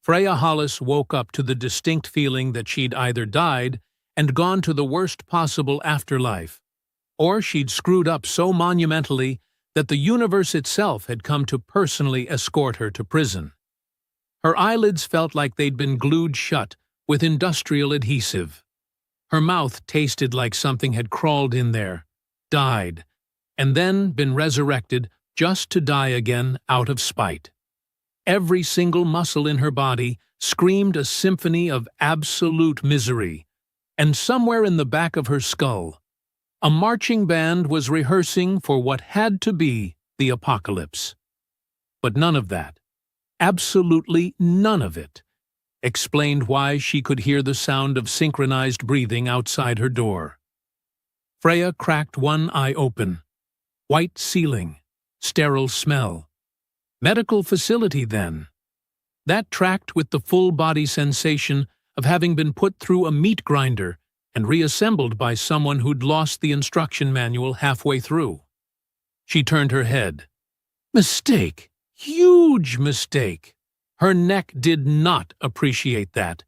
Freya Hollis woke up to the distinct feeling that she'd either died and gone to the worst possible afterlife, or she'd screwed up so monumentally that the universe itself had come to personally escort her to prison. Her eyelids felt like they'd been glued shut with industrial adhesive. Her mouth tasted like something had crawled in there, died, and then been resurrected just to die again out of spite. Every single muscle in her body screamed a symphony of absolute misery, and somewhere in the back of her skull, a marching band was rehearsing for what had to be the apocalypse. But none of that, absolutely none of it, explained why she could hear the sound of synchronized breathing outside her door. Freya cracked one eye open. White ceiling, sterile smell. Medical facility, then. That tracked with the full-body sensation of having been put through a meat grinder and reassembled by someone who'd lost the instruction manual halfway through. She turned her head. Mistake! Huge mistake! Her neck did not appreciate that,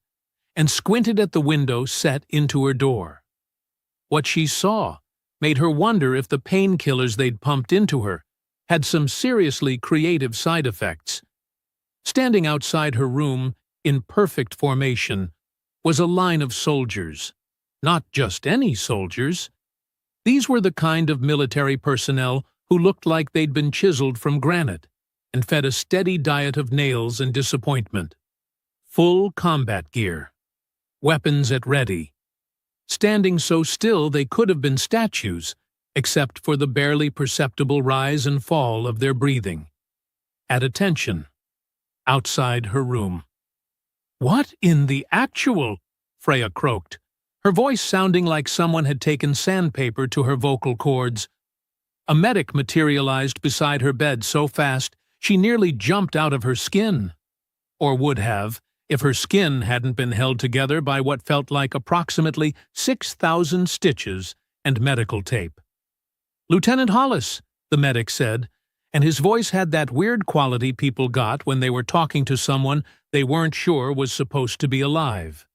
and squinted at the window set into her door. What she saw made her wonder if the painkillers they'd pumped into her had some seriously creative side effects. Standing outside her room, in perfect formation, was a line of soldiers. Not just any soldiers. These were the kind of military personnel who looked like they'd been chiseled from granite and fed a steady diet of nails and disappointment. Full combat gear. Weapons at ready. Standing so still they could have been statues, except for the barely perceptible rise and fall of their breathing. At attention. Outside her room. What in the actual? Freya croaked, her voice sounding like someone had taken sandpaper to her vocal cords. A medic materialized beside her bed so fast she nearly jumped out of her skin. Or would have, if her skin hadn't been held together by what felt like approximately 6,000 stitches and medical tape. "Lieutenant Hollis," the medic said, and his voice had that weird quality people got when they were talking to someone they weren't sure was supposed to be alive.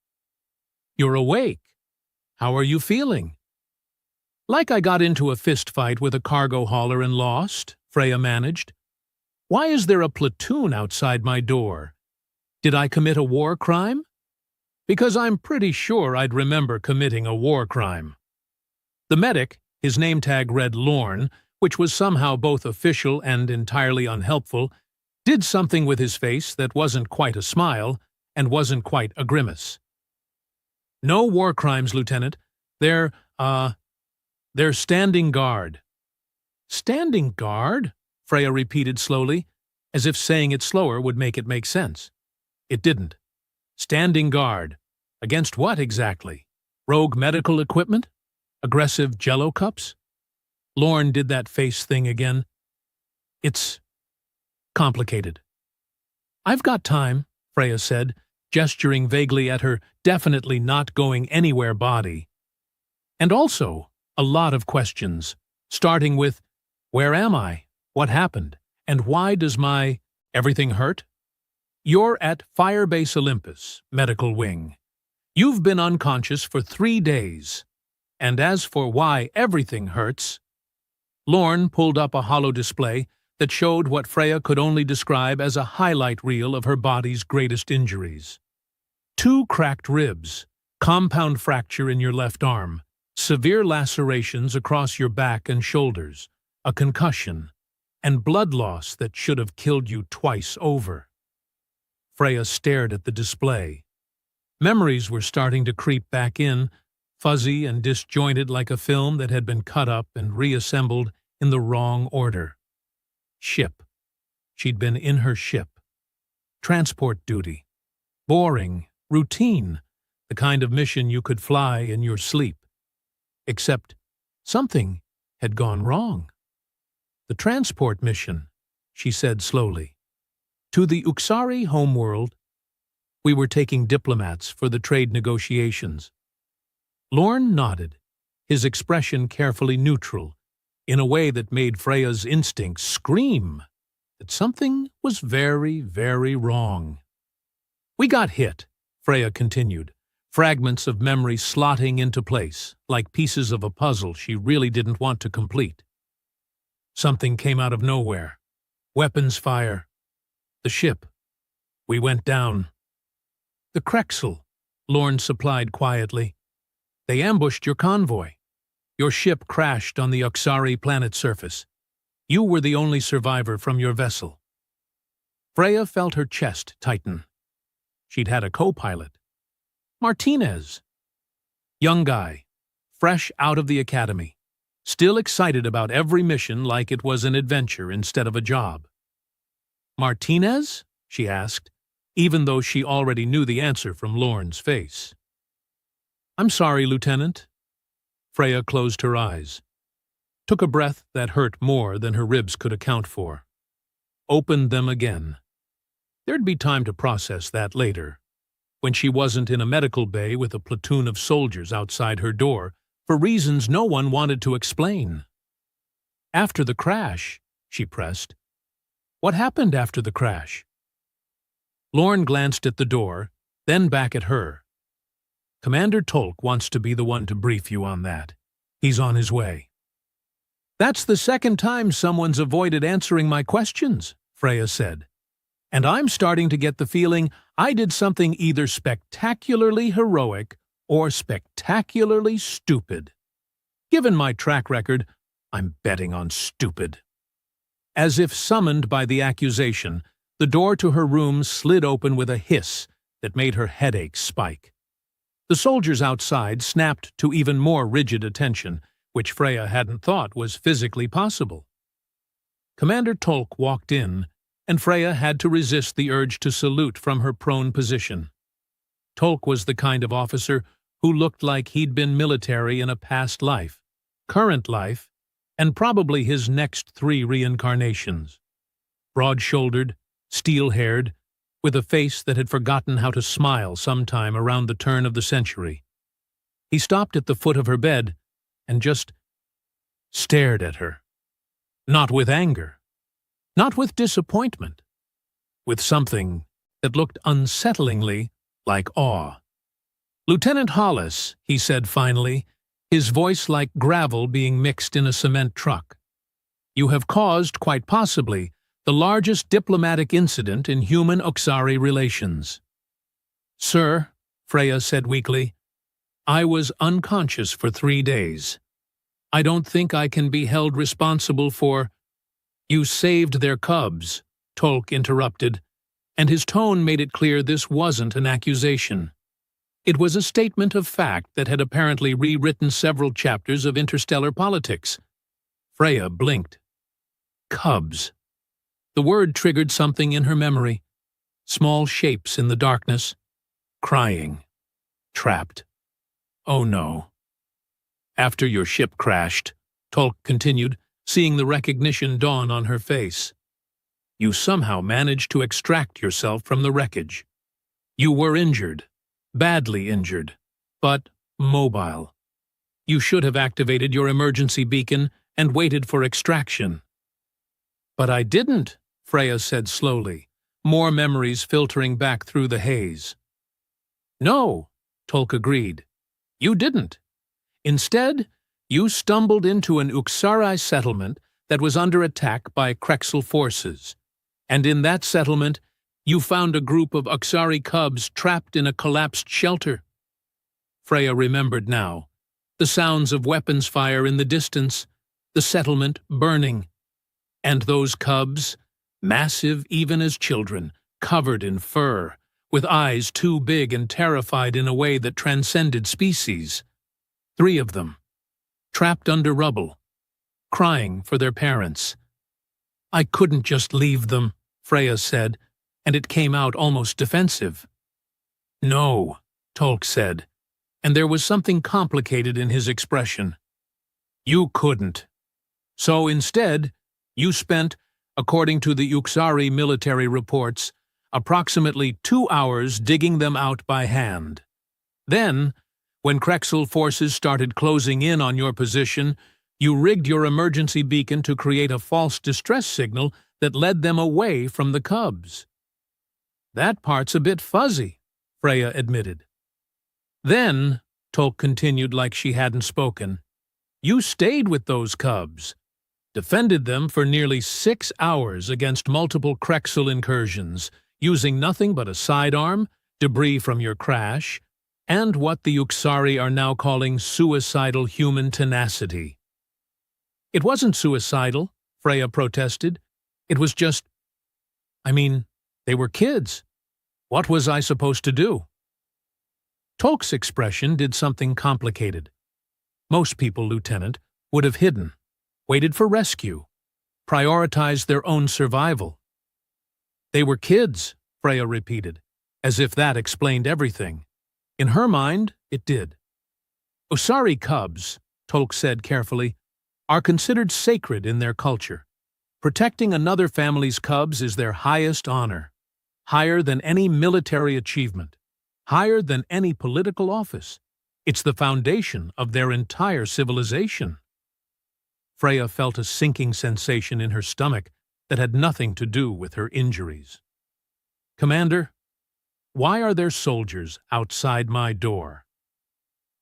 "You're awake. How are you feeling?" "Like I got into a fistfight with a cargo hauler and lost," Freya managed. "Why is there a platoon outside my door? Did I commit a war crime? Because I'm pretty sure I'd remember committing a war crime." The medic, his name tag read Lorne, which was somehow both official and entirely unhelpful, did something with his face that wasn't quite a smile and wasn't quite a grimace. "No war crimes, Lieutenant. They're standing guard." "Standing guard?" Freya repeated slowly, as if saying it slower would make it make sense. It didn't. Standing guard. Against what exactly? Rogue medical equipment? Aggressive Jell-O cups? Lorne did that face thing again. "It's complicated." "I've got time," Freya said, gesturing vaguely at her definitely not going anywhere body. "And also, a lot of questions, starting with, where am I? What happened? And why does everything hurt? You're at Firebase Olympus, Medical Wing. You've been unconscious for 3 days. And as for why everything hurts..." Lorne pulled up a hollow display that showed what Freya could only describe as a highlight reel of her body's greatest injuries. 2 cracked ribs, compound fracture in your left arm, severe lacerations across your back and shoulders, a concussion, and blood loss that should have killed you twice over. Freya stared at the display. Memories were starting to creep back in, fuzzy and disjointed like a film that had been cut up and reassembled in the wrong order. Ship. She'd been in her ship. Transport duty. Boring, routine, the kind of mission you could fly in your sleep. Except something had gone wrong. "The transport mission," she said slowly. "To the Uxari homeworld. We were taking diplomats for the trade negotiations." Lorne nodded, his expression carefully neutral, in a way that made Freya's instincts scream that something was very, very wrong. We got hit, Freya continued, fragments of memory slotting into place, like pieces of a puzzle she really didn't want to complete. Something came out of nowhere. Weapons fire. The ship. We went down. The Krexel, Lorne supplied quietly. They ambushed your convoy. Your ship crashed on the Uxari planet surface. You were the only survivor from your vessel. Freya felt her chest tighten. She'd had a co-pilot. Martinez. Young guy, fresh out of the academy, still excited about every mission like it was an adventure instead of a job. Martinez? She asked, even though she already knew the answer from Lorne's face. I'm sorry, Lieutenant. Freya closed her eyes, took a breath that hurt more than her ribs could account for, opened them again. There'd be time to process that later, when she wasn't in a medical bay with a platoon of soldiers outside her door for reasons no one wanted to explain. After the crash, she pressed. What happened after the crash? Lorne glanced at the door, then back at her. Commander Tolk wants to be the one to brief you on that. He's on his way. That's the second time someone's avoided answering my questions, Freya said. And I'm starting to get the feeling I did something either spectacularly heroic or spectacularly stupid. Given my track record, I'm betting on stupid. As if summoned by the accusation, the door to her room slid open with a hiss that made her headache spike. The soldiers outside snapped to even more rigid attention, which Freya hadn't thought was physically possible. Commander Tolk walked in, and Freya had to resist the urge to salute from her prone position. Tolk was the kind of officer who looked like he'd been military in a past life, current life, and probably his next 3 reincarnations. Broad-shouldered, steel-haired, with a face that had forgotten how to smile sometime around the turn of the century. He stopped at the foot of her bed and just stared at her. Not with anger, not with disappointment, with something that looked unsettlingly like awe. Lieutenant Hollis, he said finally, his voice like gravel being mixed in a cement truck. You have caused, quite possibly, the largest diplomatic incident in human-Uxari relations. Sir, Freya said weakly, I was unconscious for 3 days. I don't think I can be held responsible for— You saved their cubs, Tolk interrupted, and his tone made it clear this wasn't an accusation. It was a statement of fact that had apparently rewritten several chapters of interstellar politics. Freya blinked. Cubs. The word triggered something in her memory. Small shapes in the darkness. Crying. Trapped. Oh no. After your ship crashed, Tolk continued, seeing the recognition dawn on her face. You somehow managed to extract yourself from the wreckage. You were injured. Badly injured. But mobile. You should have activated your emergency beacon and waited for extraction. But I didn't, Freya said slowly, more memories filtering back through the haze. No, Tolk agreed. You didn't. Instead, you stumbled into an Uxari settlement that was under attack by Krexel forces, and in that settlement, you found a group of Uxari cubs trapped in a collapsed shelter. Freya remembered now, the sounds of weapons fire in the distance, the settlement burning, and those cubs, massive even as children, covered in fur, with eyes too big and terrified in a way that transcended species. 3 of them, trapped under rubble, crying for their parents. I couldn't just leave them, Freya said, and it came out almost defensive. No, Tolk said, and there was something complicated in his expression. You couldn't. So instead, you spent, according to the Uxari military reports, approximately 2 hours digging them out by hand. Then, when Krexel forces started closing in on your position, you rigged your emergency beacon to create a false distress signal that led them away from the cubs. That part's a bit fuzzy, Freya admitted. Then, Tolk continued like she hadn't spoken, you stayed with those cubs, defended them for nearly 6 hours against multiple Krexel incursions, using nothing but a sidearm, debris from your crash, and what the Uxari are now calling suicidal human tenacity. It wasn't suicidal, Freya protested. It was just… they were kids. What was I supposed to do? Tolk's expression did something complicated. Most people, Lieutenant, would have hidden, waited for rescue, prioritized their own survival. They were kids, Freya repeated, as if that explained everything. In her mind, it did. Usari cubs, Tolk said carefully, are considered sacred in their culture. Protecting another family's cubs is their highest honor, higher than any military achievement, higher than any political office. It's the foundation of their entire civilization. Freya felt a sinking sensation in her stomach that had nothing to do with her injuries. Commander, why are there soldiers outside my door?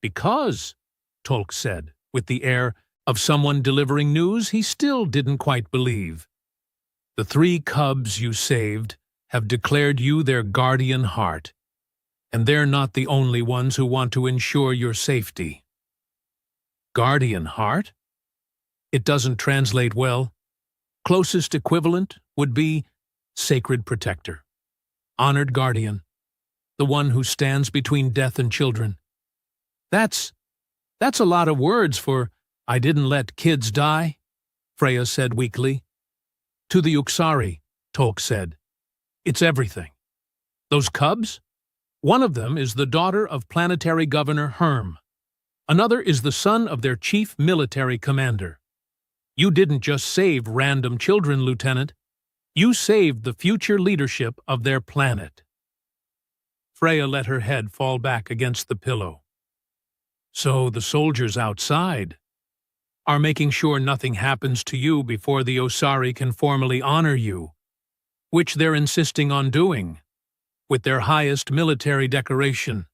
Because, Tolk said, with the air of someone delivering news he still didn't quite believe. The 3 cubs you saved have declared you their guardian heart, and they're not the only ones who want to ensure your safety. Guardian heart? It doesn't translate well. Closest equivalent would be sacred protector, honored guardian, the one who stands between death and children. That's a lot of words for I didn't let kids die, Freya said weakly. To the Uxari, Tolk said, it's everything. Those cubs? One of them is the daughter of planetary governor Herm. Another is the son of their chief military commander. You didn't just save random children, Lieutenant. You saved the future leadership of their planet. Freya let her head fall back against the pillow. So the soldiers outside are making sure nothing happens to you before the Osari can formally honor you, which they're insisting on doing, with their highest military decoration,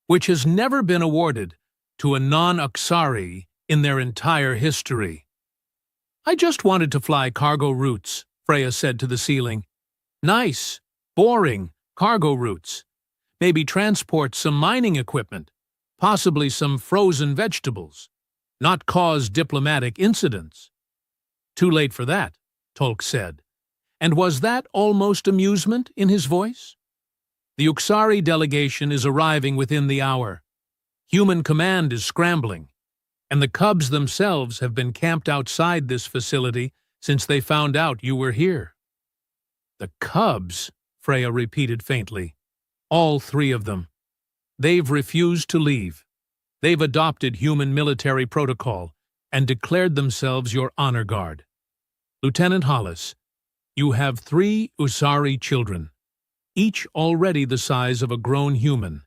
which has never been awarded to a non-Uxari in their entire history. I just wanted to fly cargo routes, Freya said to the ceiling. Nice, boring cargo routes. Maybe transport some mining equipment, possibly some frozen vegetables, not cause diplomatic incidents. Too late for that, Tolk said. And was that almost amusement in his voice? The Uxari delegation is arriving within the hour. Human command is scrambling, and the cubs themselves have been camped outside this facility since they found out you were here. The cubs, Freya repeated faintly. All 3 of them. They've refused to leave. They've adopted human military protocol and declared themselves your honor guard. Lieutenant Hollis, you have 3 Usari children, each already the size of a grown human,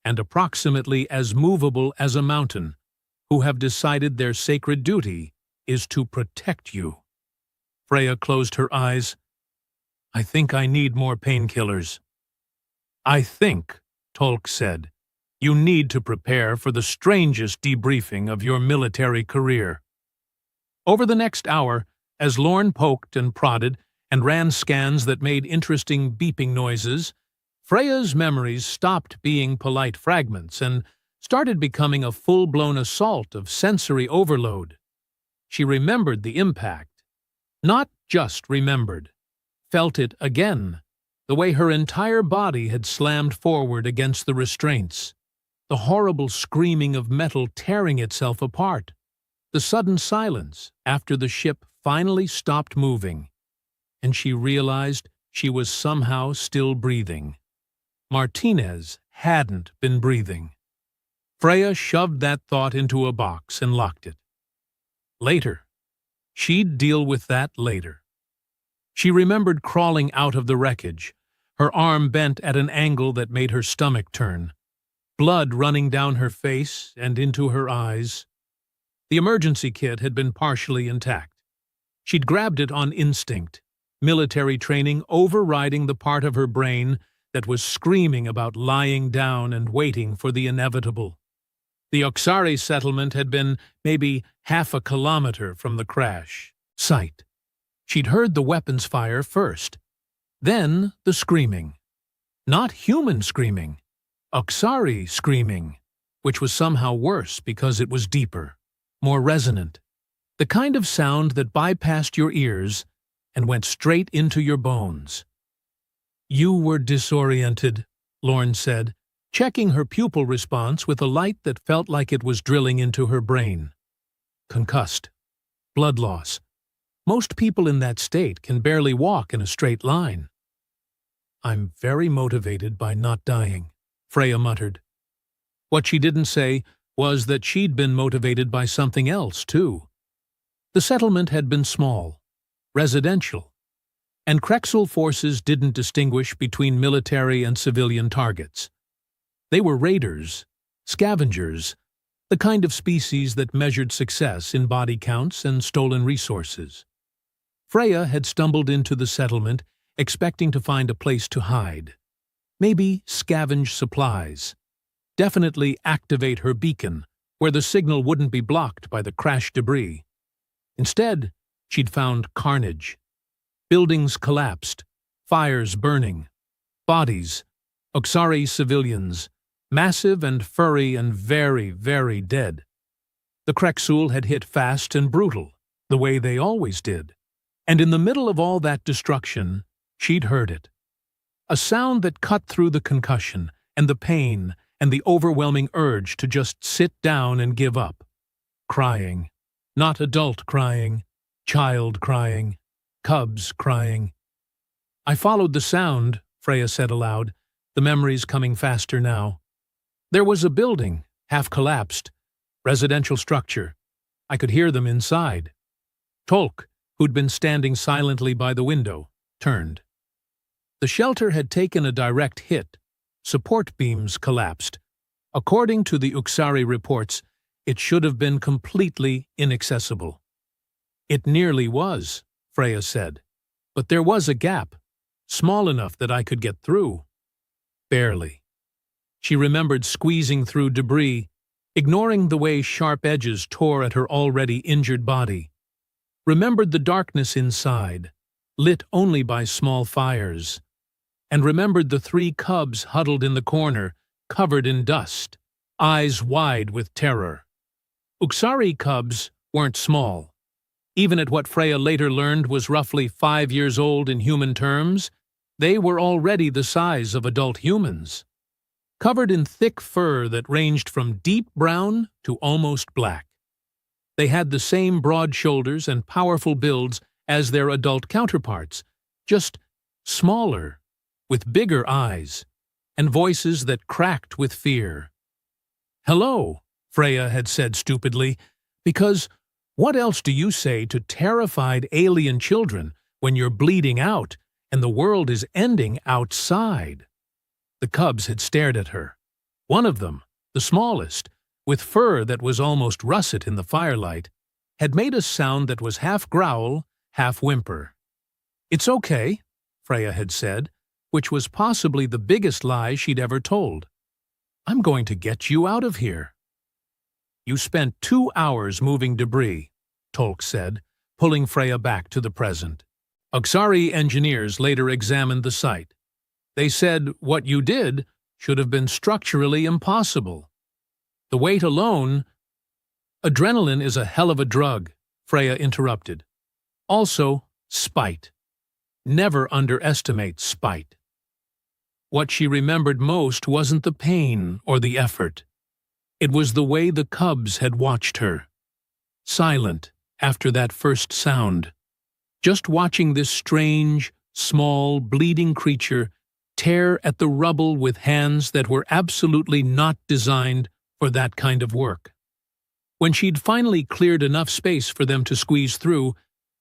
and approximately as movable as a mountain, who have decided their sacred duty is to protect you. Freya closed her eyes. I think I need more painkillers. I think, Tolk said, you need to prepare for the strangest debriefing of your military career. Over the next hour, as Lorne poked and prodded and ran scans that made interesting beeping noises, Freya's memories stopped being polite fragments and started becoming a full-blown assault of sensory overload. She remembered the impact. Not just remembered. Felt it again, the way her entire body had slammed forward against the restraints. The horrible screaming of metal tearing itself apart. The sudden silence after the ship finally stopped moving. And she realized she was somehow still breathing. Martinez hadn't been breathing. Freya shoved that thought into a box and locked it. Later. She'd deal with that later. She remembered crawling out of the wreckage, her arm bent at an angle that made her stomach turn, blood running down her face and into her eyes. The emergency kit had been partially intact. She'd grabbed it on instinct, military training overriding the part of her brain that was screaming about lying down and waiting for the inevitable. The Oxari settlement had been maybe half a kilometer from the crash site. She'd heard the weapons fire first, then the screaming. Not human screaming, Oxari screaming, which was somehow worse because it was deeper, more resonant. The kind of sound that bypassed your ears and went straight into your bones. "You were disoriented," Lorne said, checking her pupil response with a light that felt like it was drilling into her brain. "Concussed. Blood loss. Most people in that state can barely walk in a straight line." "I'm very motivated by not dying," Freya muttered. What she didn't say was that she'd been motivated by something else, too. The settlement had been small, residential, and Krexel forces didn't distinguish between military and civilian targets. They were raiders, scavengers, the kind of species that measured success in body counts and stolen resources. Freya had stumbled into the settlement expecting to find a place to hide. Maybe scavenge supplies. Definitely activate her beacon, where the signal wouldn't be blocked by the crash debris. Instead, she'd found carnage. Buildings collapsed, fires burning, bodies, Oxari civilians, massive and furry and very, very dead. The Krexul had hit fast and brutal, the way they always did. And in the middle of all that destruction, she'd heard it. A sound that cut through the concussion and the pain and the overwhelming urge to just sit down and give up. Crying. Not adult crying, child crying, cubs crying. "I followed the sound," Freya said aloud, the memories coming faster now. "There was a building, half collapsed, residential structure. I could hear them inside." Tolk, who'd been standing silently by the window, turned. The shelter had taken a direct hit. Support beams collapsed. According to the Uxari reports, it should have been completely inaccessible. "It nearly was," Freya said, "but there was a gap, small enough that I could get through." Barely. She remembered squeezing through debris, ignoring the way sharp edges tore at her already injured body. Remembered the darkness inside, lit only by small fires, and remembered the 3 cubs huddled in the corner, covered in dust, eyes wide with terror. Uxari cubs weren't small. Even at what Freya later learned was roughly 5 years old in human terms, they were already the size of adult humans. Covered in thick fur that ranged from deep brown to almost black. They had the same broad shoulders and powerful builds as their adult counterparts, just smaller, with bigger eyes, and voices that cracked with fear. "Hello," Freya had said stupidly, because what else do you say to terrified alien children when you're bleeding out and the world is ending outside? The cubs had stared at her. One of them, the smallest, with fur that was almost russet in the firelight, had made a sound that was half growl, half whimper. "It's okay," Freya had said, which was possibly the biggest lie she'd ever told. "I'm going to get you out of here." "You spent 2 hours moving debris," Tolk said, pulling Freya back to the present. "Uxari engineers later examined the site. They said what you did should have been structurally impossible. The weight alone—" "Adrenaline is a hell of a drug," Freya interrupted. "Also, spite. Never underestimate spite." What she remembered most wasn't the pain or the effort. It was the way the cubs had watched her. Silent after that first sound. Just watching this strange, small, bleeding creature tear at the rubble with hands that were absolutely not designed for that kind of work. When she'd finally cleared enough space for them to squeeze through,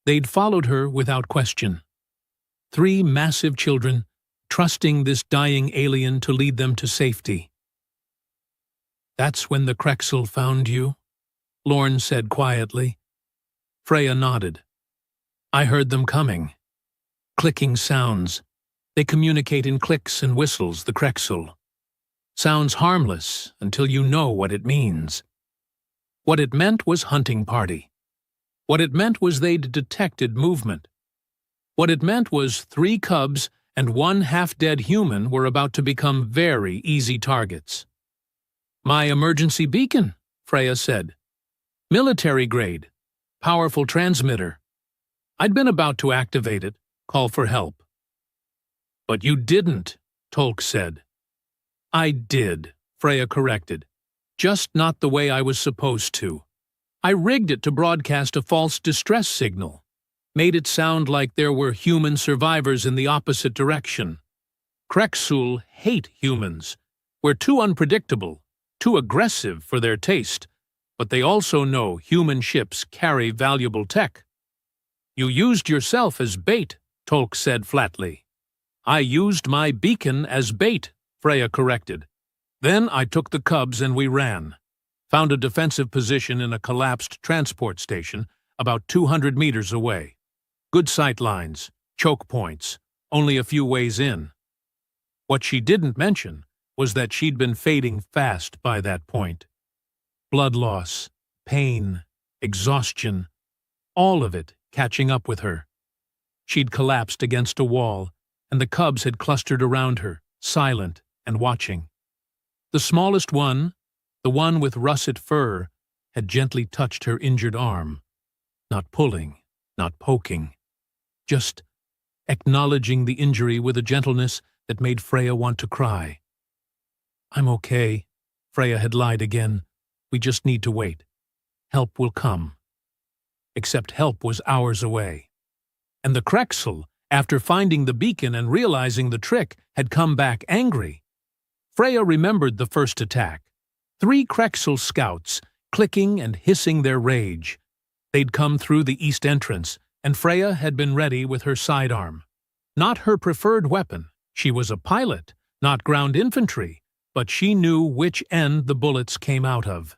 they'd followed her without question. 3 massive children, trusting this dying alien to lead them to safety. "That's when the Krexel found you?" Lorne said quietly. Freya nodded. "I heard them coming. clicking sounds. They communicate in clicks and whistles, the Krexul. Sounds harmless until you know what it means. What it meant was hunting party. What it meant was they'd detected movement. What it meant was 3 cubs and 1 half-dead human were about to become very easy targets. "My emergency beacon," Freya said. "Military grade. Powerful transmitter. I'd been about to activate it, call for help." "But you didn't," Tolk said. "I did," Freya corrected. "Just not the way I was supposed to. I rigged it to broadcast a false distress signal. Made it sound like there were human survivors in the opposite direction. Krexul hate humans. We're too unpredictable, too aggressive for their taste, but they also know human ships carry valuable tech." "You used yourself as bait," Tolk said flatly. "I used my beacon as bait," Freya corrected. "Then I took the cubs and we ran. Found a defensive position in a collapsed transport station about 200 meters away. Good sight lines, choke points, only a few ways in." What she didn't mention was that she'd been fading fast by that point. Blood loss, pain, exhaustion, all of it catching up with her. She'd collapsed against a wall, and the cubs had clustered around her, silent and watching. The smallest one, the one with russet fur, had gently touched her injured arm. Not pulling, not poking. Just acknowledging the injury with a gentleness that made Freya want to cry. "I'm okay," Freya had lied again. "We just need to wait. Help will come." Except help was hours away. And the Krexul, after finding the beacon and realizing the trick, had come back angry. Freya remembered the first attack. 3 Krexul scouts, clicking and hissing their rage. They'd come through the east entrance, and Freya had been ready with her sidearm. Not her preferred weapon. She was a pilot, not ground infantry, but she knew which end the bullets came out of.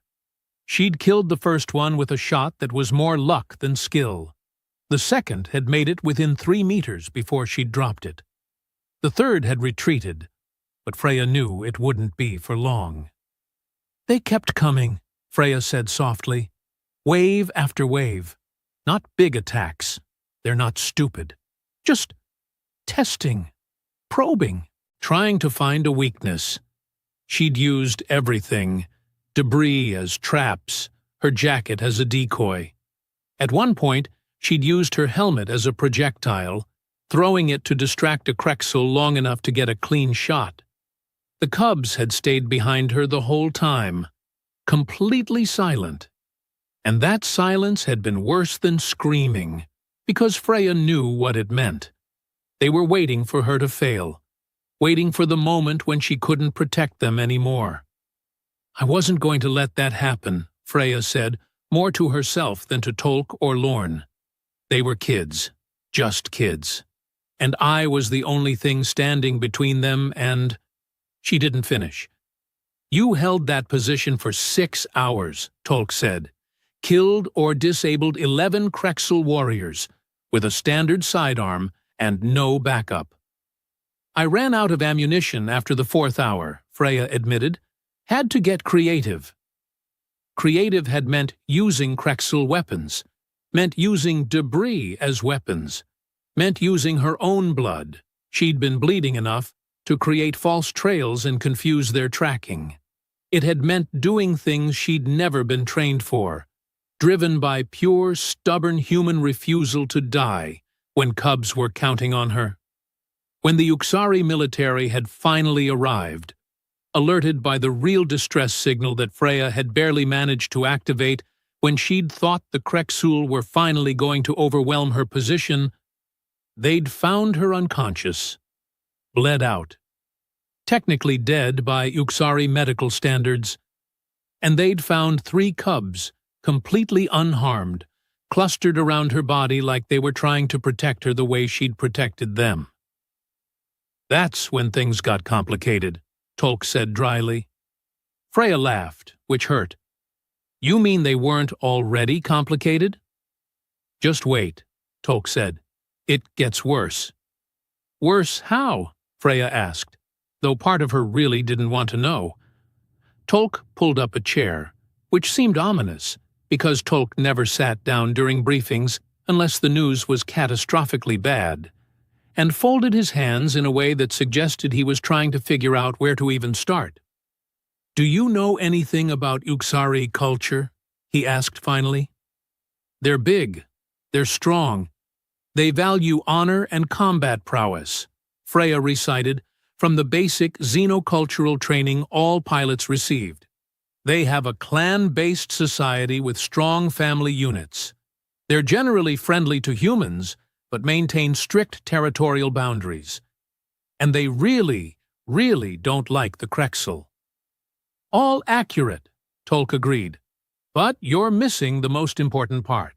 She'd killed the first one with a shot that was more luck than skill. The second had made it within 3 meters before she'd dropped it. The third had retreated, but Freya knew it wouldn't be for long. "They kept coming," Freya said softly. "Wave after wave. Not big attacks. They're not stupid. Just testing, probing, trying to find a weakness." She'd used everything. Debris as traps, her jacket as a decoy. At one point, she'd used her helmet as a projectile, throwing it to distract a Krexul long enough to get a clean shot. The cubs had stayed behind her the whole time, completely silent. And that silence had been worse than screaming, because Freya knew what it meant. They were waiting for her to fail, waiting for the moment when she couldn't protect them anymore. "I wasn't going to let that happen," Freya said, more to herself than to Tolk or Lorne. They were kids, just kids. And I was the only thing standing between them and... She didn't finish. "You held that position for 6 hours, Tolk said. Killed or disabled 11 Krexul warriors, with a standard sidearm and no backup." "I ran out of ammunition after the 4th hour, Freya admitted. "Had to get creative." Creative had meant using Krexul weapons, meant using debris as weapons, meant using her own blood. She'd been bleeding enough to create false trails and confuse their tracking. It had meant doing things she'd never been trained for, driven by pure, stubborn human refusal to die when cubs were counting on her. When the Uxari military had finally arrived, alerted by the real distress signal that Freya had barely managed to activate when she'd thought the Krexul were finally going to overwhelm her position, they'd found her unconscious, bled out, technically dead by Uxari medical standards, and they'd found 3 cubs, completely unharmed, clustered around her body like they were trying to protect her the way she'd protected them. "That's when things got complicated," Tolk said dryly. Freya laughed, which hurt. "You mean they weren't already complicated?" "Just wait," Tolk said. "It gets worse." Worse how? Freya asked, though part of her really didn't want to know. Tolk pulled up a chair, which seemed ominous, because Tolk never sat down during briefings unless the news was catastrophically bad, and folded his hands in a way that suggested he was trying to figure out where to even start. "Do you know anything about Uxari culture?" he asked finally. "They're big. They're strong. They value honor and combat prowess," Freya recited from the basic xenocultural training all pilots received. "They have a clan-based society with strong family units. They're generally friendly to humans, but maintain strict territorial boundaries. And they really, really don't like the Krexel." "All accurate," Tolk agreed. "But you're missing the most important part.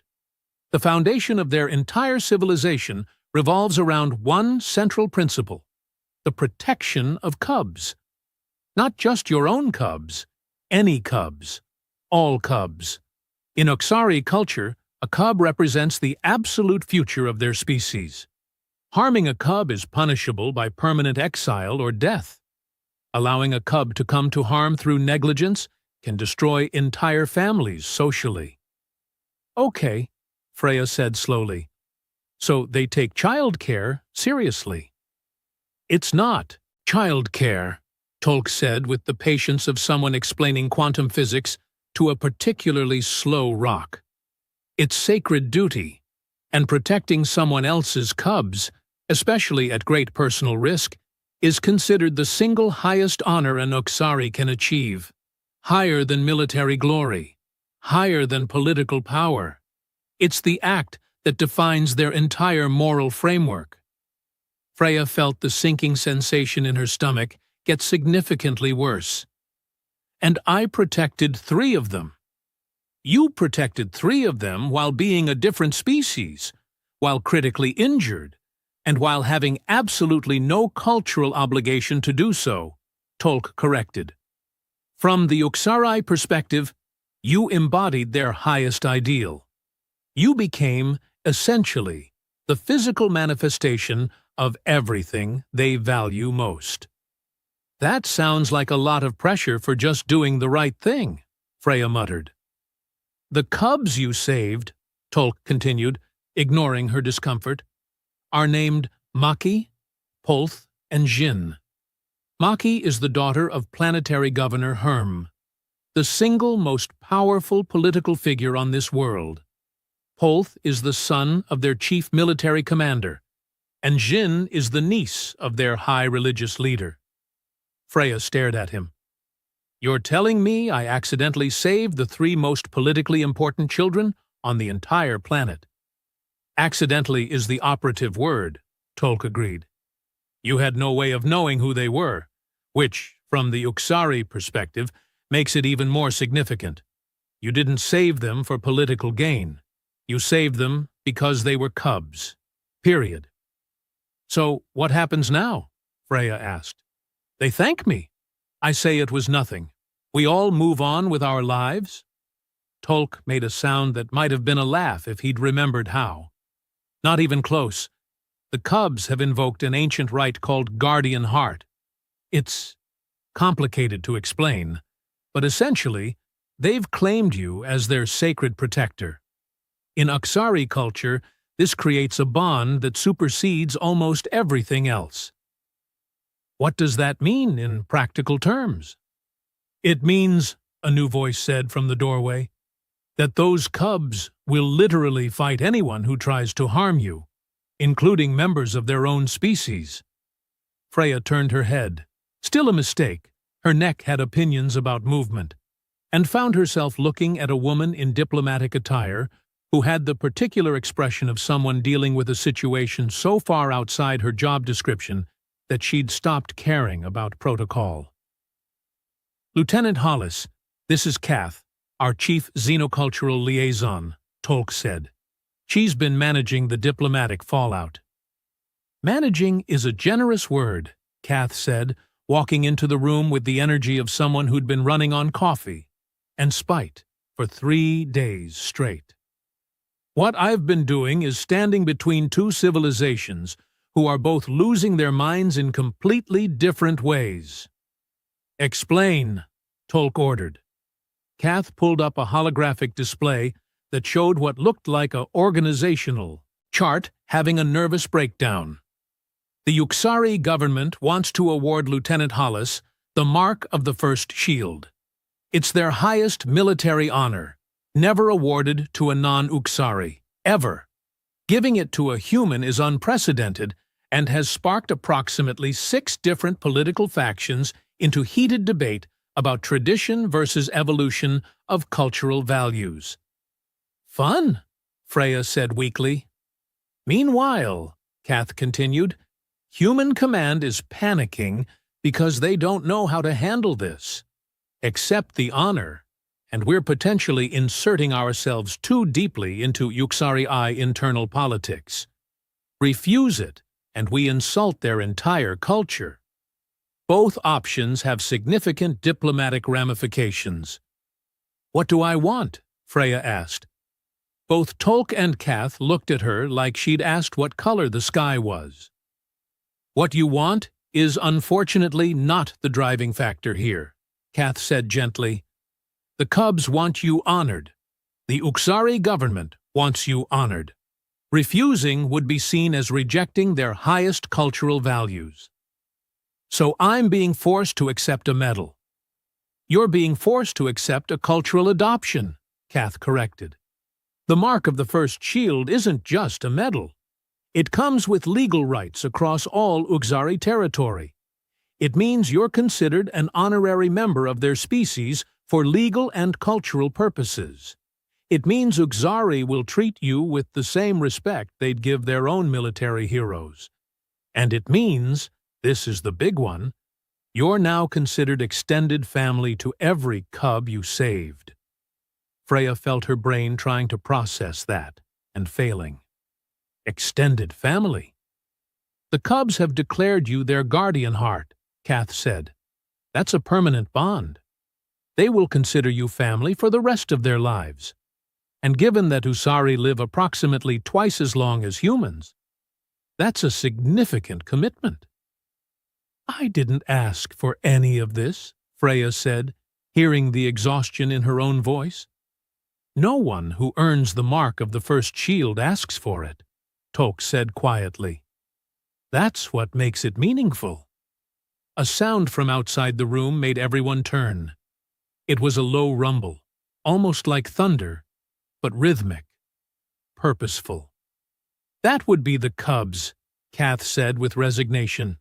The foundation of their entire civilization revolves around one central principle: the protection of cubs. Not just your own cubs, any cubs, all cubs. In Uxari culture, a cub represents the absolute future of their species. Harming a cub is punishable by permanent exile or death. Allowing a cub to come to harm through negligence can destroy entire families socially." "Okay," Freya said slowly. "So they take child care seriously." "It's not child care," Tolk said with the patience of someone explaining quantum physics to a particularly slow rock. "It's sacred duty, and protecting someone else's cubs, especially at great personal risk, is considered the single highest honor an Uxari can achieve, higher than military glory, higher than political power. It's the act that defines their entire moral framework." Freya felt the sinking sensation in her stomach get significantly worse. "And I protected 3 of them." "You protected 3 of them while being a different species, while critically injured, and while having absolutely no cultural obligation to do so," Tolk corrected. "From the Uxari perspective, you embodied their highest ideal. You became, essentially, the physical manifestation of everything they value most." "That sounds like a lot of pressure for just doing the right thing," Freya muttered. "The cubs you saved," Tolk continued, ignoring her discomfort, "are named Maki, Polth, and Jin. Maki is the daughter of planetary governor Herm, the single most powerful political figure on this world. Polth is the son of their chief military commander, and Jin is the niece of their high religious leader." Freya stared at him. "You're telling me I accidentally saved the 3 most politically important children on the entire planet?" "Accidentally is the operative word," Tolk agreed. "You had no way of knowing who they were, which, from the Uxari perspective, makes it even more significant. You didn't save them for political gain. You saved them because they were cubs. Period." "So what happens now?" Freya asked. "They thank me. I say it was nothing. We all move on with our lives?" Tolk made a sound that might have been a laugh if he'd remembered how. "Not even close. The cubs have invoked an ancient rite called Guardian Heart. It's complicated to explain, but essentially, they've claimed you as their sacred protector. In Uxari culture, this creates a bond that supersedes almost everything else." "What does that mean in practical terms?" "It means," a new voice said from the doorway, "that those cubs will literally fight anyone who tries to harm you, including members of their own species." Freya turned her head. Still a mistake, her neck had opinions about movement, and found herself looking at a woman in diplomatic attire who had the particular expression of someone dealing with a situation so far outside her job description that she'd stopped caring about protocol. "Lieutenant Hollis, this is Kath, our chief xenocultural liaison," Tolk said. "She's been managing the diplomatic fallout." "Managing is a generous word," Kath said, walking into the room with the energy of someone who'd been running on coffee and spite for 3 days straight. "What I've been doing is standing between 2 civilizations who are both losing their minds in completely different ways. "Explain," Tolk ordered. Kath pulled up a holographic display that showed what looked like an organizational chart having a nervous breakdown. The Uxari government wants to award Lieutenant Hollis the Mark of the First Shield. It's their highest military honor, never awarded to a non-Uxari, ever. Giving it to a human is unprecedented and has sparked approximately 6 different political factions into heated debate about tradition versus evolution of cultural values. "Fun," Freya said weakly. "Meanwhile," Kath continued, "Human Command is panicking because they don't know how to handle this. Accept the honor, and we're potentially inserting ourselves too deeply into Uxari internal politics. Refuse it, and we insult their entire culture. Both options have significant diplomatic ramifications." "What do I want?" Freya asked. Both Tolk and Kath looked at her like she'd asked what color the sky was. "What you want is unfortunately not the driving factor here," Kath said gently. "The Cubs want you honored. The Uxari government wants you honored. Refusing would be seen as rejecting their highest cultural values. So I'm being forced to accept a medal." "You're being forced to accept a cultural adoption," Kath corrected. "The Mark of the First Shield isn't just a medal. It comes with legal rights across all Uxari territory. It means you're considered an honorary member of their species for legal and cultural purposes. It means Uxari will treat you with the same respect they'd give their own military heroes. And it means, this is the big one, you're now considered extended family to every cub you saved." Freya felt her brain trying to process that, and failing. "Extended family?" "The Cubs have declared you their guardian heart," Kath said. "That's a permanent bond. They will consider you family for the rest of their lives. And given that Uxari live approximately twice as long as humans, that's a significant commitment." "I didn't ask for any of this," Freya said, hearing the exhaustion in her own voice. "No one who earns the Mark of the First Shield asks for it," Tolk said quietly. "That's what makes it meaningful." A sound from outside the room made everyone turn. It was a low rumble, almost like thunder, but rhythmic, purposeful. "That would be the Cubs," Kath said with resignation.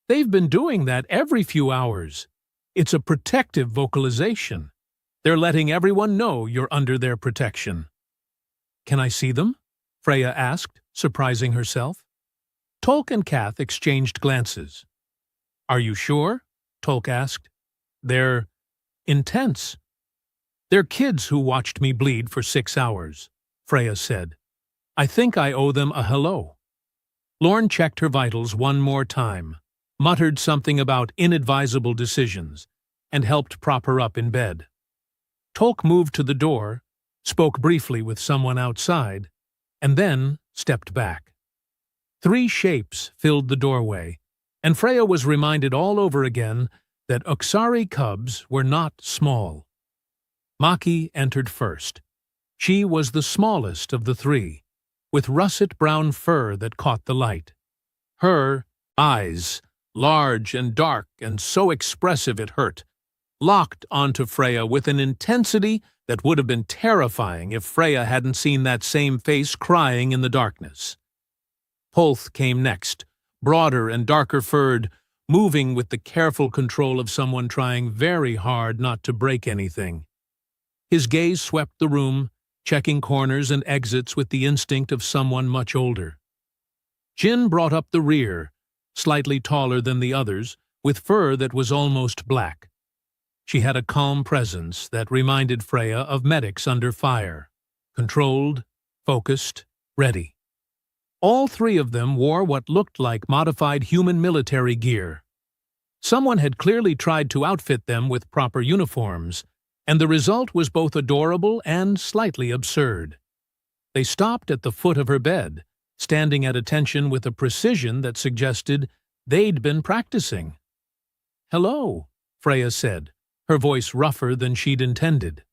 "They've been doing that every few hours. It's a protective vocalization. They're letting everyone know you're under their protection." "Can I see them?" Freya asked, surprising herself. Tolk and Kath exchanged glances. "Are you sure?" Tolk asked. "They're intense." "They're kids who watched me bleed for 6 hours," Freya said. "I think I owe them a hello." Lorne checked her vitals one more time, muttered something about inadvisable decisions, and helped prop her up in bed. Tolk moved to the door, spoke briefly with someone outside, and then stepped back. 3 shapes filled the doorway, and Freya was reminded all over again that Uxari cubs were not small. Maki entered first. She was the smallest of the 3, with russet-brown fur that caught the light. Her eyes, large and dark and so expressive it hurt, locked onto Freya with an intensity that would have been terrifying if Freya hadn't seen that same face crying in the darkness. Polth came next, broader and darker-furred, moving with the careful control of someone trying very hard not to break anything. His gaze swept the room, checking corners and exits with the instinct of someone much older. Jin brought up the rear, slightly taller than the others, with fur that was almost black. She had a calm presence that reminded Freya of medics under fire, controlled, focused, ready. All 3 of them wore what looked like modified human military gear. Someone had clearly tried to outfit them with proper uniforms, and the result was both adorable and slightly absurd. They stopped at the foot of her bed, standing at attention with a precision that suggested they'd been practicing. "Hello," Freya said, her voice rougher than she'd intended.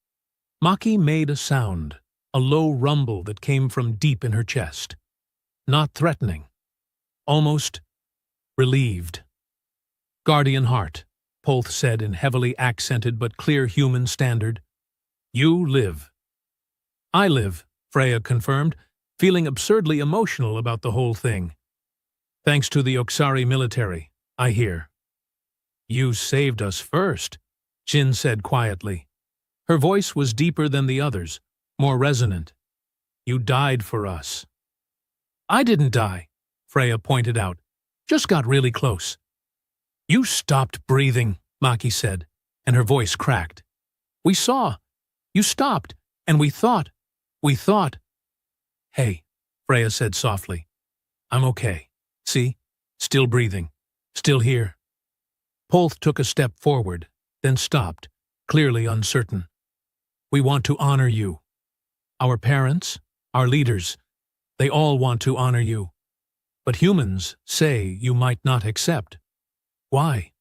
Maki made a sound, a low rumble that came from deep in her chest. Not threatening. Almost relieved. "Guardian Heart," Polth said in heavily accented but clear human standard. "You live." "I live," Freya confirmed, feeling absurdly emotional about the whole thing. "Thanks to the Oksari military, I hear." "You saved us first," Jin said quietly. Her voice was deeper than the others, more resonant. "You died for us." "I didn't die," Freya pointed out. "Just got really close." "You stopped breathing," Maki said, and her voice cracked. "We saw. You stopped, and we thought. "Hey," Freya said softly. "I'm okay. See? Still breathing. Still here." Polth took a step forward, then stopped, clearly uncertain. "We want to honor you. Our parents, our leaders, they all want to honor you. But humans say you might not accept. Why?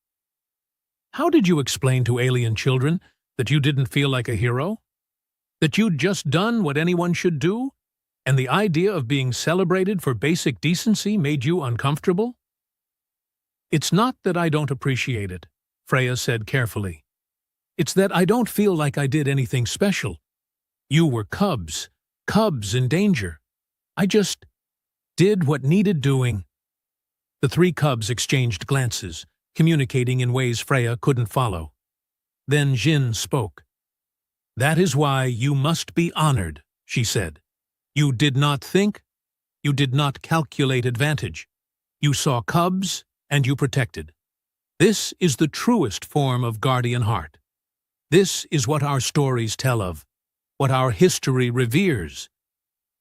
How did you explain to alien children that you didn't feel like a hero? That you'd just done what anyone should do? And the idea of being celebrated for basic decency made you uncomfortable?" "It's not that I don't appreciate it," Freya said carefully. "It's that I don't feel like I did anything special. You were cubs in danger. I just did what needed doing." The three cubs exchanged glances, communicating in ways Freya couldn't follow. Then Jin spoke. "That is why you must be honored," she said. "You did not think, you did not calculate advantage. You saw cubs, and you protected. This is the truest form of guardian heart. This is what our stories tell of, what our history reveres.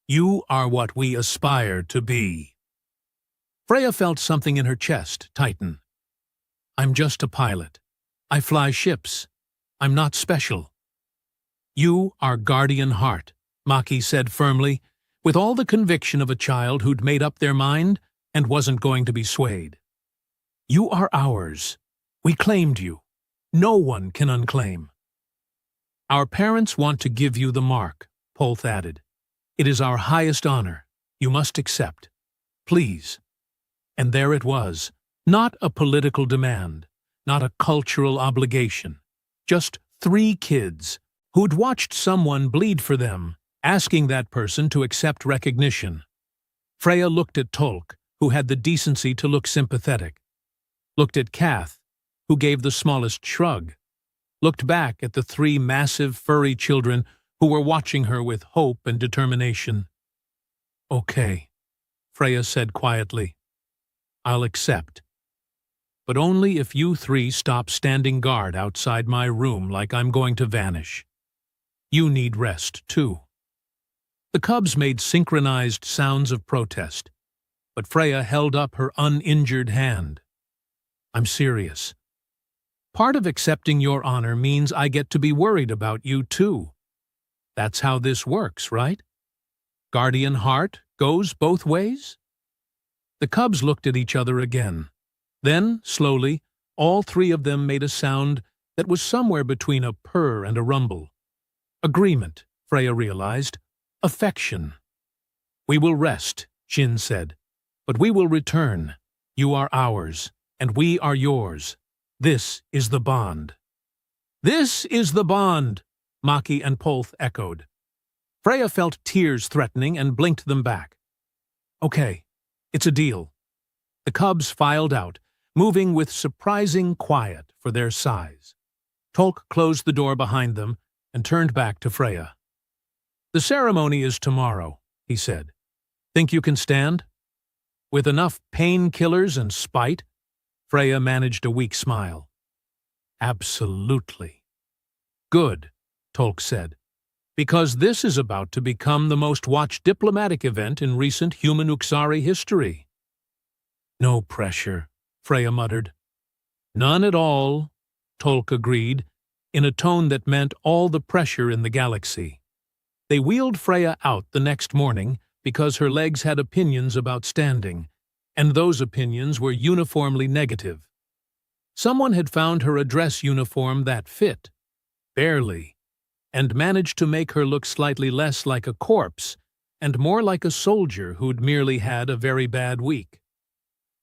You are what we aspire to be." Freya felt something in her chest tighten. "I'm just a pilot. I fly ships. I'm not special." "You are guardian heart," Maki said firmly, with all the conviction of a child who'd made up their mind and wasn't going to be swayed. "You are ours. We claimed you. No one can unclaim." "Our parents want to give you the mark," Polth added. "It is our highest honor. You must accept. Please." And there it was, not a political demand, not a cultural obligation, just three kids who'd watched someone bleed for them, asking that person to accept recognition. Freya looked at Tolk, who had the decency to look sympathetic. Looked at Kath, who gave the smallest shrug. Looked back at the three massive, furry children who were watching her with hope and determination. "Okay," Freya said quietly. "I'll accept. But only if you three stop standing guard outside my room like I'm going to vanish. You need rest, too." The cubs made synchronized sounds of protest, but Freya held up her uninjured hand. "I'm serious. Part of accepting your honor means I get to be worried about you, too. That's how this works, right? Guardian heart goes both ways?" The cubs looked at each other again. Then, slowly, all three of them made a sound that was somewhere between a purr and a rumble. Agreement, Freya realized. Affection. "We will rest," Jin said. "But we will return. You are ours, and we are yours. This is the bond." "This is the bond," Maki and Polth echoed. Freya felt tears threatening and blinked them back. "Okay, it's a deal." The cubs filed out, moving with surprising quiet for their size. Tolk closed the door behind them and turned back to Freya. "The ceremony is tomorrow," he said. "Think you can stand?" With enough painkillers and spite, Freya managed a weak smile. "Absolutely." "Good," Tolk said, "because this is about to become the most watched diplomatic event in recent human Uxari history." "No pressure," Freya muttered. "None at all," Tolk agreed, in a tone that meant all the pressure in the galaxy. They wheeled Freya out the next morning because her legs had opinions about standing, and those opinions were uniformly negative. Someone had found her a dress uniform that fit, barely, and managed to make her look slightly less like a corpse and more like a soldier who'd merely had a very bad week.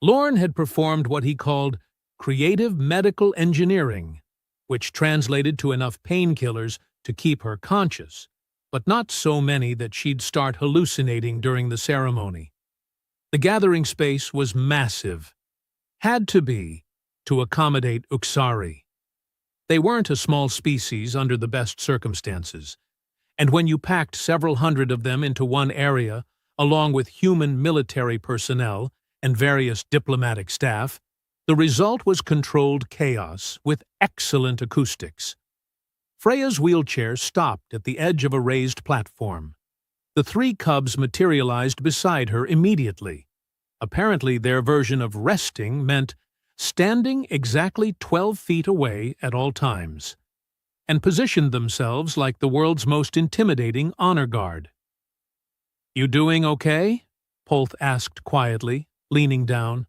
Lorne had performed what he called creative medical engineering, which translated to enough painkillers to keep her conscious, but not so many that she'd start hallucinating during the ceremony. The gathering space was massive. Had to be, to accommodate Uxari. They weren't a small species under the best circumstances, and when you packed several hundred of them into one area, along with human military personnel and various diplomatic staff, the result was controlled chaos with excellent acoustics. Freya's wheelchair stopped at the edge of a raised platform. The three cubs materialized beside her immediately. Apparently, their version of resting meant standing exactly 12 feet away at all times, and positioned themselves like the world's most intimidating honor guard. "You doing okay?" Polth asked quietly, leaning down.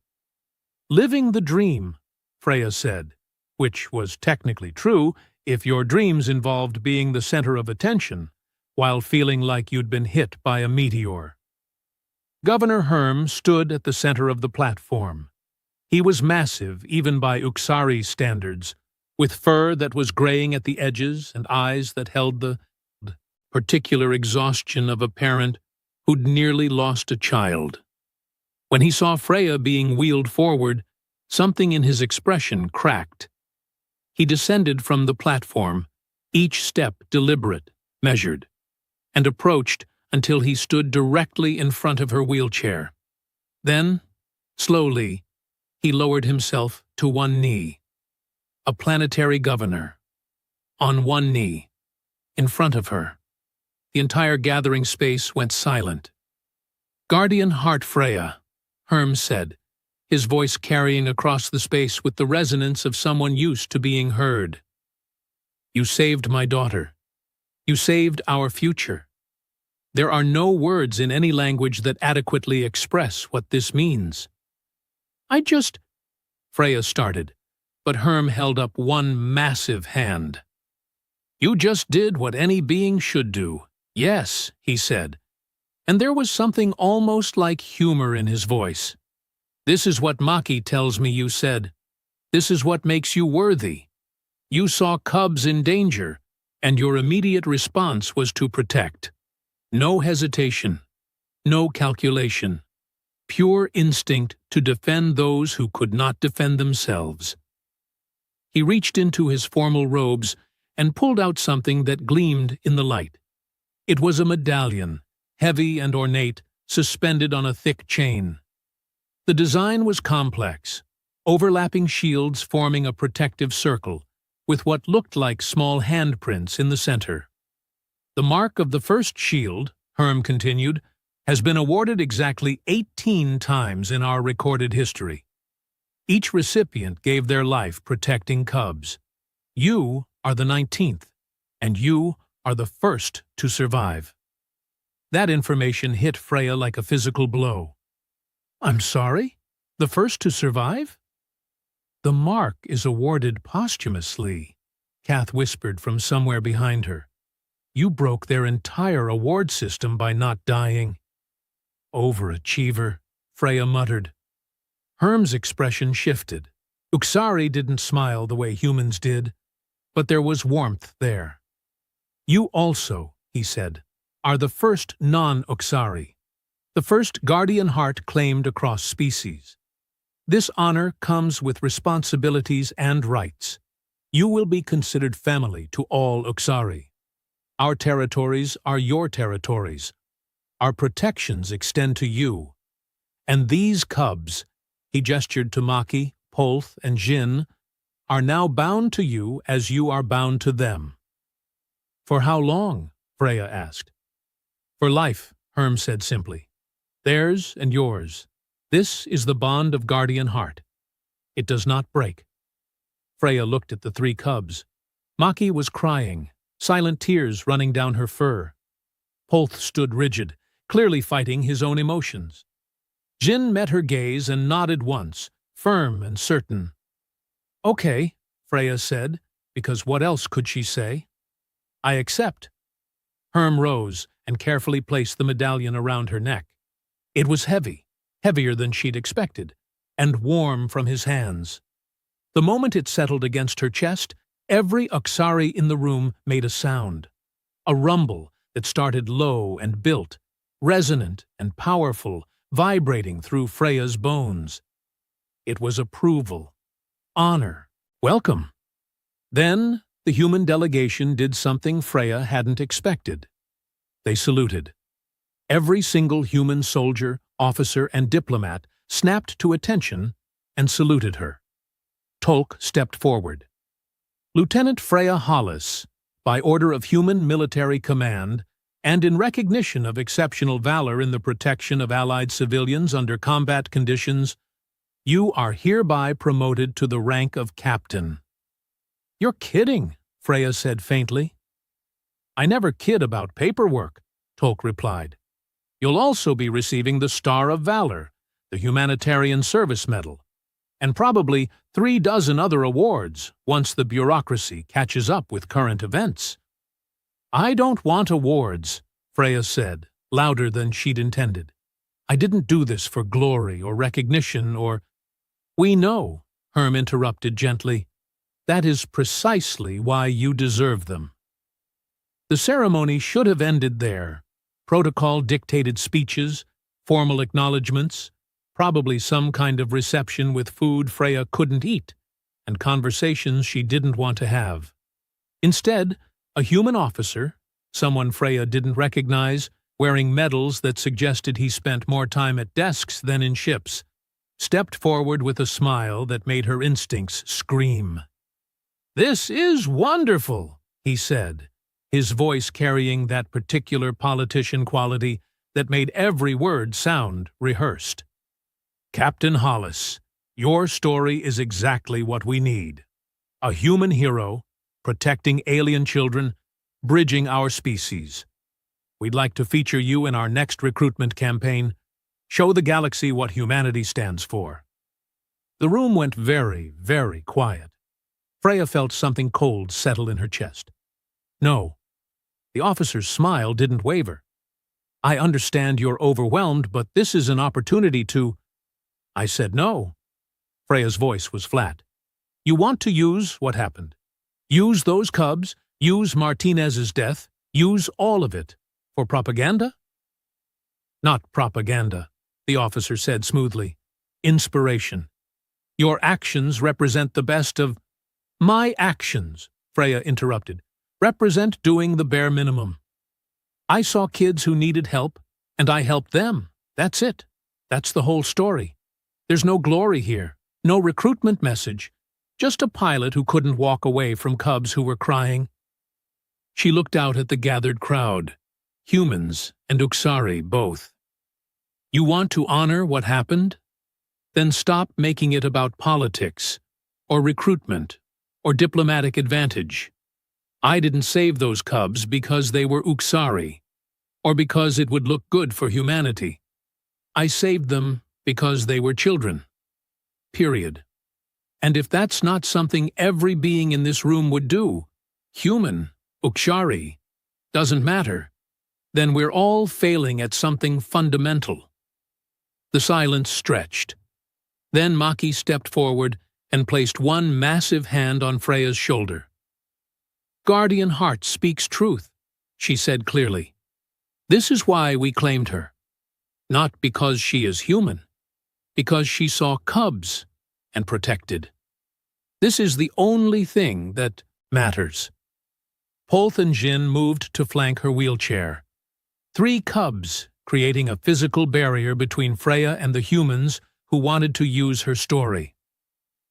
"Living the dream," Freya said, which was technically true if your dreams involved being the center of attention, while feeling like you'd been hit by a meteor. Governor Herm stood at the center of the platform. He was massive, even by Uxari's standards, with fur that was graying at the edges and eyes that held the particular exhaustion of a parent who'd nearly lost a child. When he saw Freya being wheeled forward, something in his expression cracked. He descended from the platform, each step deliberate, measured, and approached until he stood directly in front of her wheelchair. Then, slowly, he lowered himself to one knee. A planetary governor. On one knee, in front of her. The entire gathering space went silent. "Guardian Heart Freya," Herm said, his voice carrying across the space with the resonance of someone used to being heard. "You saved my daughter. You saved our future. There are no words in any language that adequately express what this means." Freya started, but Herm held up one massive hand. "You just did what any being should do. Yes," he said, and there was something almost like humor in his voice. "This is what Maki tells me you said. This is what makes you worthy. You saw cubs in danger, and your immediate response was to protect. No hesitation, no calculation. Pure instinct to defend those who could not defend themselves." He reached into his formal robes and pulled out something that gleamed in the light. It was a medallion, heavy and ornate, suspended on a thick chain. The design was complex, overlapping shields forming a protective circle, with what looked like small handprints in the center. "The mark of the first shield," Herm continued, "has been awarded exactly 18 times in our recorded history. Each recipient gave their life protecting cubs. You are the 19th, and you are the first to survive." That information hit Freya like a physical blow. "I'm sorry? The first to survive?" "The mark is awarded posthumously," Kath whispered from somewhere behind her. "You broke their entire award system by not dying." "Overachiever," Freya muttered. Herm's expression shifted. Uxari didn't smile the way humans did, but there was warmth there. "You also," he said, "are the first non-Uxari. The first guardian heart claimed across species. This honor comes with responsibilities and rights. You will be considered family to all Uxari. Our territories are your territories. Our protections extend to you. And these cubs," he gestured to Maki, Polth, and Jin, "are now bound to you as you are bound to them." "For how long?" Freya asked. "For life," Herm said simply. "Theirs and yours. This is the bond of Guardian Heart. It does not break." Freya looked at the three cubs. Maki was crying, silent tears running down her fur. Polth stood rigid, clearly fighting his own emotions. Jin met her gaze and nodded once, firm and certain. "Okay," Freya said, because what else could she say? "I accept." Herm rose and carefully placed the medallion around her neck. It was heavy, heavier than she'd expected, and warm from his hands. The moment it settled against her chest, every Uxari in the room made a sound. A rumble that started low and built, resonant and powerful, vibrating through Freya's bones. It was approval, honor, welcome. Then the human delegation did something Freya hadn't expected. They saluted. Every single human soldier, officer, and diplomat snapped to attention and saluted her. Tolk stepped forward. "Lieutenant Freya Hollis, by order of Human Military Command, and in recognition of exceptional valor in the protection of Allied civilians under combat conditions, you are hereby promoted to the rank of Captain." "You're kidding," Freya said faintly. "I never kid about paperwork," Tolk replied. "You'll also be receiving the Star of Valor, the Humanitarian Service Medal, and probably 36 other awards once the bureaucracy catches up with current events." "I don't want awards," Freya said, louder than she'd intended. "I didn't do this for glory or recognition or—" "We know," Herm interrupted gently. "That is precisely why you deserve them." The ceremony should have ended there. Protocol-dictated speeches, formal acknowledgments, probably some kind of reception with food Freya couldn't eat, and conversations she didn't want to have. Instead, a human officer, someone Freya didn't recognize, wearing medals that suggested he spent more time at desks than in ships, stepped forward with a smile that made her instincts scream. "This is wonderful," he said, his voice carrying that particular politician quality that made every word sound rehearsed. "Captain Hollis, your story is exactly what we need. A human hero, protecting alien children, bridging our species. We'd like to feature you in our next recruitment campaign. Show the galaxy what humanity stands for." The room went very, very quiet. Freya felt something cold settle in her chest. "No." The officer's smile didn't waver. "I understand you're overwhelmed, but this is an opportunity to—" "I said no." Freya's voice was flat. "You want to use what happened. Use those cubs, use Martinez's death, use all of it. For propaganda?" "Not propaganda," the officer said smoothly. "Inspiration. Your actions represent the best of—" "My actions," Freya interrupted, "represent doing the bare minimum. I saw kids who needed help, and I helped them. That's it. That's the whole story. There's no glory here, no recruitment message, just a pilot who couldn't walk away from cubs who were crying." She looked out at the gathered crowd, humans and Uxari both. "You want to honor what happened? Then stop making it about politics, or recruitment, or diplomatic advantage. I didn't save those cubs because they were Uxari, or because it would look good for humanity. I saved them because they were children. Period. And if that's not something every being in this room would do, human, Uxari, doesn't matter, then we're all failing at something fundamental." The silence stretched. Then Maki stepped forward and placed one massive hand on Freya's shoulder. "Guardian Heart speaks truth," she said clearly. "This is why we claimed her. Not because she is human, because she saw cubs and protected. This is the only thing that matters." Polth and Jin moved to flank her wheelchair. 3 cubs, creating a physical barrier between Freya and the humans who wanted to use her story.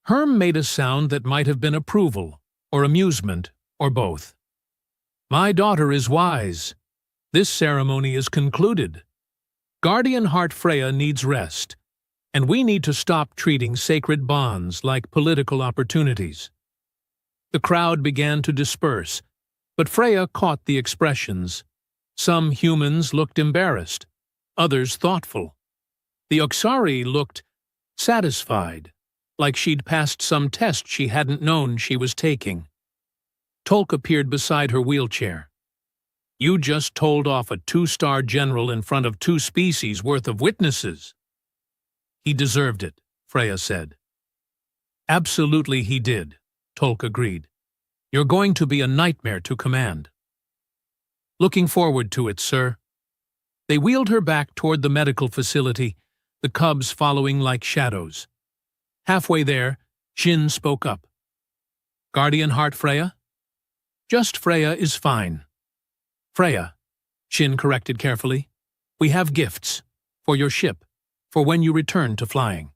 Herm made a sound that might have been approval, or amusement, or both. "My daughter is wise. This ceremony is concluded. Guardian Heart Freya needs rest, and we need to stop treating sacred bonds like political opportunities." The crowd began to disperse, but Freya caught the expressions. Some humans looked embarrassed, others thoughtful. The Oxari looked satisfied, like she'd passed some test she hadn't known she was taking. Tolk appeared beside her wheelchair. "You just told off a 2-star general in front of 2 species worth of witnesses." "He deserved it," Freya said. "Absolutely he did," Tolk agreed. "You're going to be a nightmare to command." "Looking forward to it, sir." They wheeled her back toward the medical facility, the cubs following like shadows. Halfway there, Jin spoke up. "Guardian Heart Freya?" "Just Freya is fine." "Freya," Jin corrected carefully, "we have gifts. For your ship. For when you return to flying."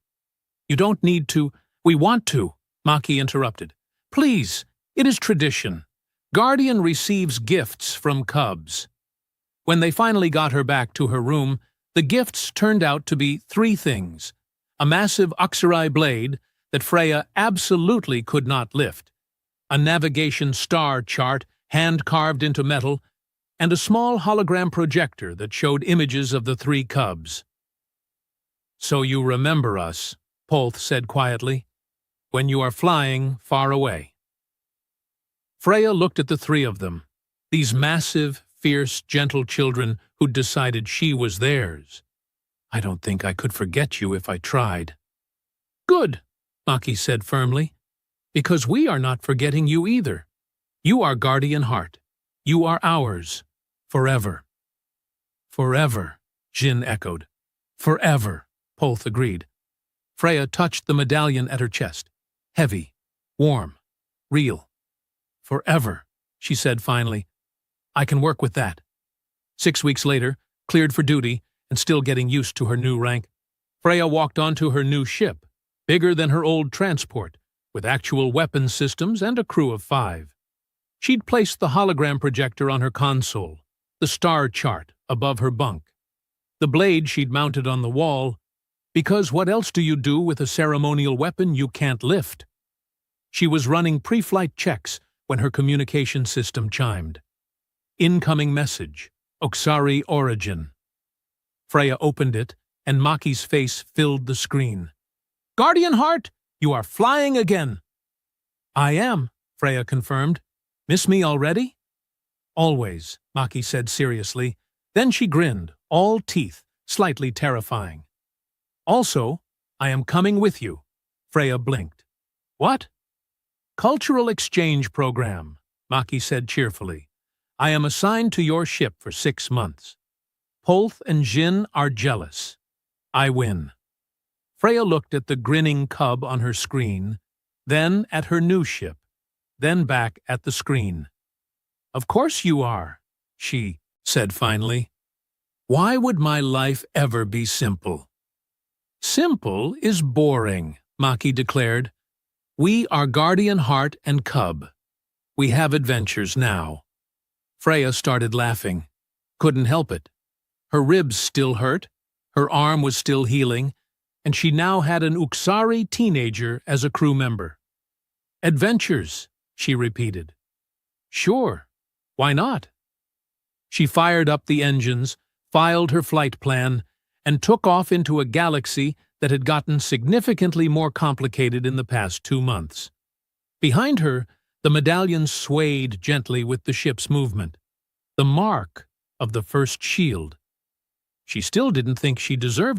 "You don't need to—" "We want to," Maki interrupted. "Please, it is tradition. Guardian receives gifts from cubs." When they finally got her back to her room, the gifts turned out to be 3 things. A massive Oxari blade that Freya absolutely could not lift, a navigation star chart hand-carved into metal, and a small hologram projector that showed images of the 3 cubs. "So you remember us," Polth said quietly, "when you are flying far away." Freya looked at the 3 of them, these massive, fierce, gentle children who'd decided she was theirs. "I don't think I could forget you if I tried." "Good," Maki said firmly, "because we are not forgetting you either. You are Guardian Heart. You are ours. Forever." "Forever," Jin echoed. "Forever," Polth agreed. Freya touched the medallion at her chest. Heavy, warm, real. "Forever," she said finally. "I can work with that." 6 weeks later, cleared for duty, and still getting used to her new rank, Freya walked onto her new ship, bigger than her old transport, with actual weapons systems and a crew of 5. She'd placed the hologram projector on her console, the star chart above her bunk. The blade she'd mounted on the wall, because what else do you do with a ceremonial weapon you can't lift? She was running pre-flight checks when her communication system chimed. Incoming message, Oxari origin. Freya opened it, and Maki's face filled the screen. "Guardian Heart, you are flying again." "I am," Freya confirmed. "Miss me already?" "Always," Maki said seriously. Then she grinned, all teeth, slightly terrifying. "Also, I am coming with you." Freya blinked. "What?" "Cultural exchange program," Maki said cheerfully. "I am assigned to your ship for 6 months. Polth and Jin are jealous. I win." Freya looked at the grinning cub on her screen, then at her new ship, then back at the screen. "Of course you are," she said finally. "Why would my life ever be simple?" "Simple is boring," Maki declared. "We are Guardian Heart and Cub. We have adventures now." Freya started laughing. Couldn't help it. Her ribs still hurt, her arm was still healing, and she now had an Uxari teenager as a crew member. "Adventures," she repeated. "Sure, why not?" She fired up the engines, filed her flight plan, and took off into a galaxy that had gotten significantly more complicated in the past 2 months. Behind her, the medallion swayed gently with the ship's movement, the mark of the first shield. She still didn't think she deserved it.